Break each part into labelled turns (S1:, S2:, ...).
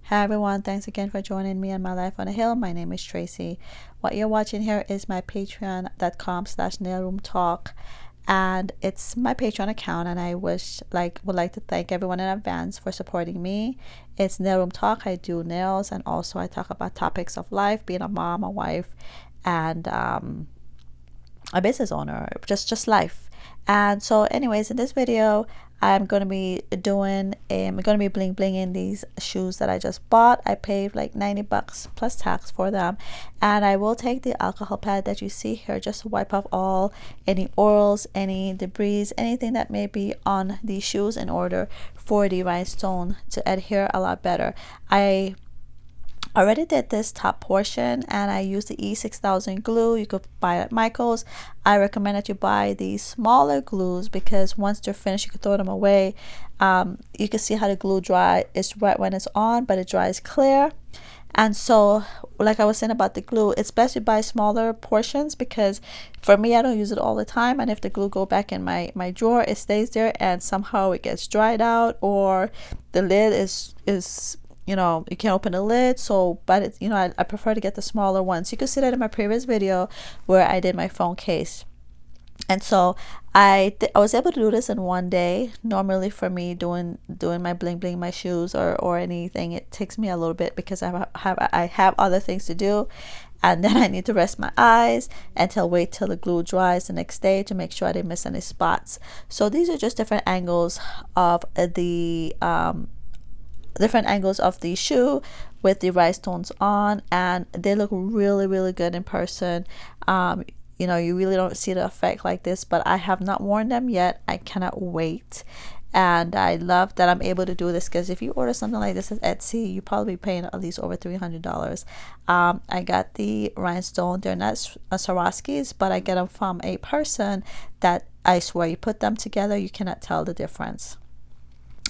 S1: Hi everyone, thanks again for joining me on my life on a hill. My name is Tracy. What you're watching here is my patreon.com/nailroomtalk, and it's my Patreon account, and I would like to thank everyone in advance for supporting me. It's Nail Room Talk. I do nails, and also I talk about topics of life, being a mom, a wife, and a business owner, just life. And so anyways, in this video I'm going to be bling blinging these shoes that I just bought. I paid like 90 bucks plus tax for them, and I will take the alcohol pad that you see here just to wipe off all any oils, any debris, anything that may be on these shoes in order for the rhinestone to adhere a lot better. I already did this top portion, and I used the E6000 glue. You could buy it at Michael's. I recommend that you buy these smaller glues because once they're finished you can throw them away. You can see how the glue dry. It's right when it's on, but it dries clear. And so like I was saying about the glue, it's best you buy smaller portions because for me, I don't use it all the time, and if the glue go back in my drawer, it stays there and somehow it gets dried out, or the lid is you can't open the lid. So but it's I prefer to get the smaller ones. You can see that in my previous video where I did my phone case. And so I was able to do this in one day. Normally for me doing my bling bling my shoes or anything, it takes me a little bit because I have other things to do, and then I need to rest my eyes until wait till the glue dries the next day to make sure I didn't miss any spots. So these are just different angles of the shoe with the rhinestones on, and they look really good in person. You really don't see the effect like this, but I have not worn them yet. I cannot wait, and I love that I'm able to do this because if you order something like this at Etsy, you probably be paying at least over $300. I got the rhinestone. They're not Swarovskis, but I get them from a person that I swear you put them together, you cannot tell the difference.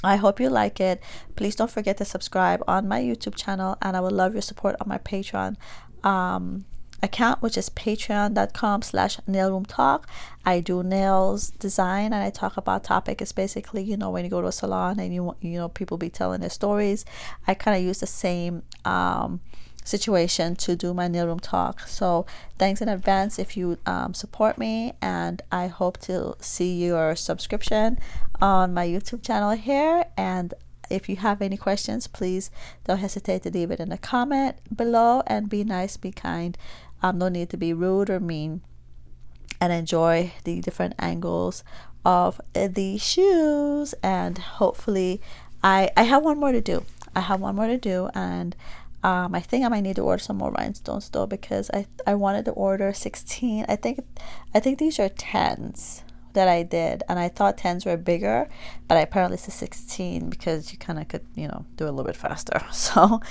S1: I hope you like it. Please don't forget to subscribe on my YouTube channel, and I would love your support on my Patreon account, which is patreon.com/nailroomtalk. I do nails design, and I talk about topic. It's basically when you go to a salon and people be telling their stories. I kind of use the same situation to do my nail room talk. So thanks in advance if you support me, and I hope to see your subscription on my YouTube channel here. And if you have any questions, please don't hesitate to leave it in the comment below, and be nice, be kind. No need to be rude or mean, and enjoy the different angles of the shoes. And hopefully I have one more to do. And I think I might need to order some more rhinestones though, because I wanted to order 16. I think these are 10s that I did, and I thought 10s were bigger, but apparently it's a 16 because you kind of could do it a little bit faster. So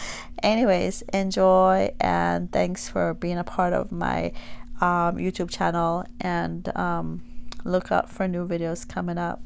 S1: anyways, enjoy, and thanks for being a part of my YouTube channel, and look out for new videos coming up.